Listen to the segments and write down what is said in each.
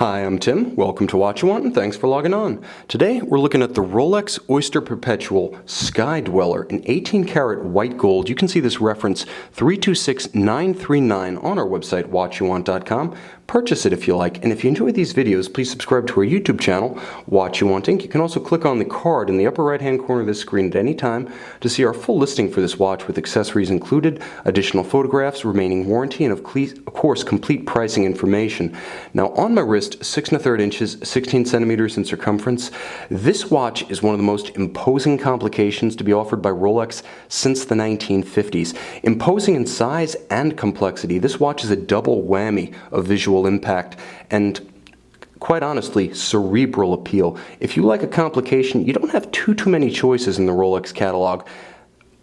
Hi, I'm Tim. Welcome to What You Want, and thanks for logging on. Today, we're looking at the Rolex Oyster Perpetual Sky Dweller in 18-karat white gold. You can see this reference 326939 on our website, whatyouwant.com. Purchase it if you like, and if you enjoy these videos, please subscribe to our YouTube channel, What You Want Inc. You can also click on the card in the upper right-hand corner of this screen at any time to see our full listing for this watch with accessories included, additional photographs, remaining warranty, and of course, complete pricing information. Now, on my wrist, 6 1/3 inches, 16 centimeters in circumference, this watch is one of the most imposing complications to be offered by Rolex since the 1950s. Imposing in size and complexity, this watch is a double whammy of visual impact and, quite honestly, cerebral appeal. If you like a complication, you don't have too many choices in the Rolex catalog.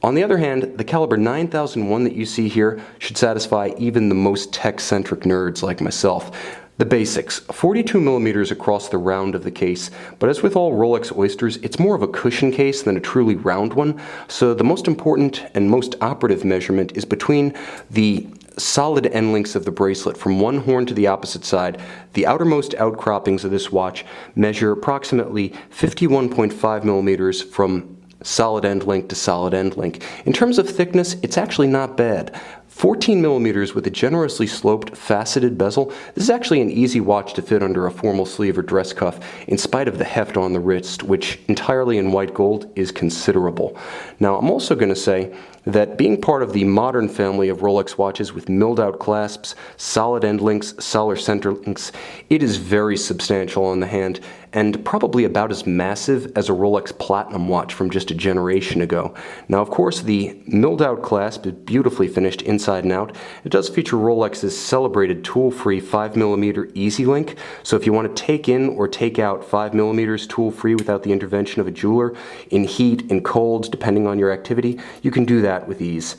On the other hand, the caliber 9001 that you see here should satisfy even the most tech-centric nerds like myself. The basics: 42 millimeters across the round of the case, but as with all Rolex Oysters, it's more of a cushion case than a truly round one, so the most important and most operative measurement is between the solid end links of the bracelet from one horn to the opposite side. The outermost outcroppings of this watch measure approximately 51.5 millimeters from solid end link to solid end link. In terms of thickness, it's actually not bad. 14 millimeters with a generously sloped, faceted bezel. This is actually an easy watch to fit under a formal sleeve or dress cuff, in spite of the heft on the wrist, which entirely in white gold is considerable. Now, I'm also going to say that being part of the modern family of Rolex watches with milled out clasps, solid end links, solid center links, it is very substantial on the hand and probably about as massive as a Rolex Platinum watch from just a generation ago. Now, of course, the milled out clasp is beautifully finished inside and out. It does feature Rolex's celebrated tool-free 5mm Easy Link, so if you want to take in or take out 5mm tool-free without the intervention of a jeweler, in heat, in cold, depending on your activity, you can do that with ease.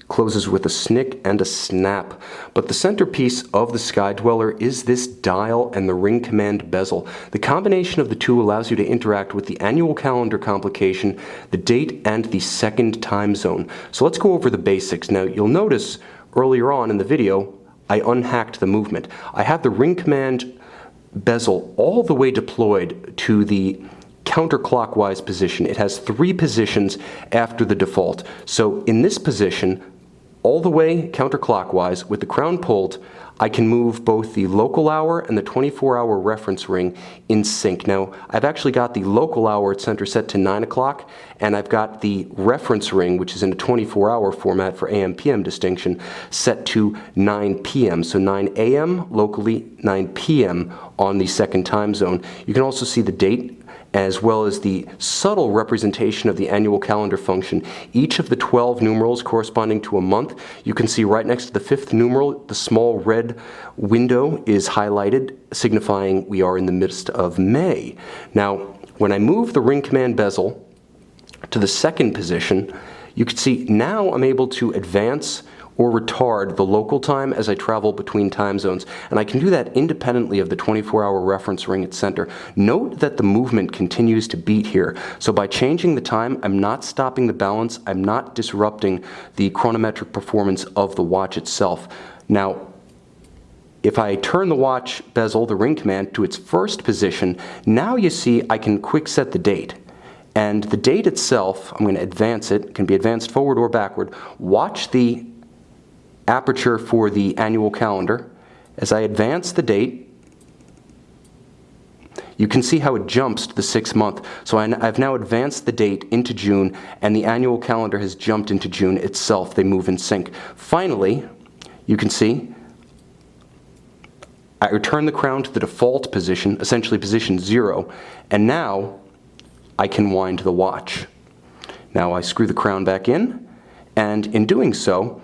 Closes with a snick and a snap. But the centerpiece of the Sky Dweller is this dial and the ring command bezel. The combination of the two allows you to interact with the annual calendar complication, the date, and the second time zone. So let's go over the basics. Now, you'll notice earlier on in the video, I unhacked the movement. I have the ring command bezel all the way deployed to the counterclockwise position. It has 3 positions after the default. So in this position, all the way counterclockwise, with the crown pulled, I can move both the local hour and the 24-hour reference ring in sync. Now, I've actually got the local hour at center set to 9 o'clock, and I've got the reference ring, which is in a 24-hour format for AM-PM distinction, set to 9 p.m. So 9 a.m. locally, 9 p.m. on the second time zone. You can also see the date, as well as the subtle representation of the annual calendar function. Each of the 12 numerals corresponding to a month, you can see right next to the 5th numeral, the small red window is highlighted, signifying we are in the midst of May. Now, when I move the ring command bezel to the second position, you can see now I'm able to advance or retard the local time as I travel between time zones, and I can do that independently of the 24-hour reference ring at center. Note that the movement continues to beat here, so by changing the time, I'm not stopping the balance, I'm not disrupting the chronometric performance of the watch itself. Now, if I turn the watch bezel, the ring command, to its first position, now you see I can quick set the date. And the date itself, I'm going to advance it, it can be advanced forward or backward. Watch the aperture for the annual calendar. As I advance the date, you can see how it jumps to the 6th month. So I've now advanced the date into June, and the annual calendar has jumped into June itself. They move in sync. Finally, you can see I return the crown to the default position, essentially position 0, and now I can wind the watch. Now I screw the crown back in, and in doing so,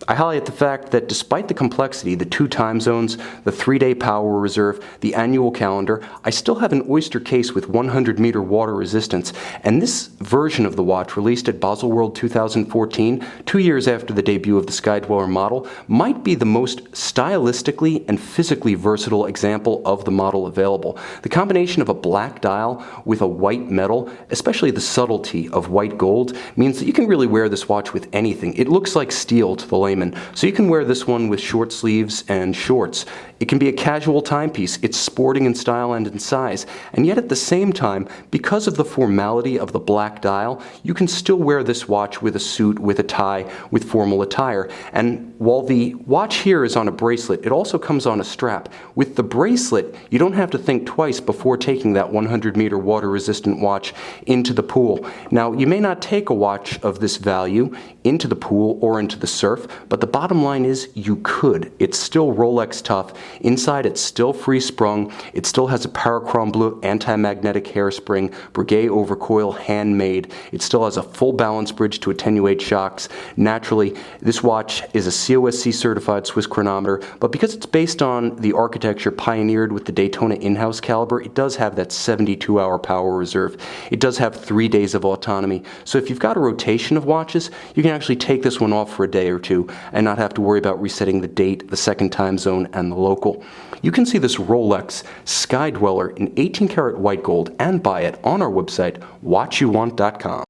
I highlight the fact that despite the complexity, the 2 time zones, the 3-day power reserve, the annual calendar, I still have an Oyster case with 100-meter water resistance. And this version of the watch, released at Baselworld 2014, 2 years after the debut of the Sky Dweller model, might be the most stylistically and physically versatile example of the model available. The combination of a black dial with a white metal, especially the subtlety of white gold, means that you can really wear this watch with anything. It looks like steel to the layman, so you can wear this one with short sleeves and shorts. It can be a casual timepiece. It's sporting in style and in size. And yet at the same time, because of the formality of the black dial, you can still wear this watch with a suit, with a tie, with formal attire. And while the watch here is on a bracelet, it also comes on a strap. With the bracelet, you don't have to think twice before taking that 100-meter water-resistant watch into the pool. Now, you may not take a watch of this value into the pool or into the surf, but the bottom line is you could. It's still Rolex tough. Inside, it's still free-sprung. It still has a Parachrome blue anti-magnetic hairspring, Breguet overcoil, handmade. It still has a full balance bridge to attenuate shocks. Naturally, this watch is a COSC certified Swiss chronometer, but because it's based on the architecture pioneered with the Daytona in-house caliber, it does have that 72-hour power reserve. It does have 3 days of autonomy. So if you've got a rotation of watches, you can actually take this one off for a day or two and not have to worry about resetting the date, the second time zone, and the local. You can see this Rolex Sky Dweller in 18 karat white gold and buy it on our website, watchyouwant.com.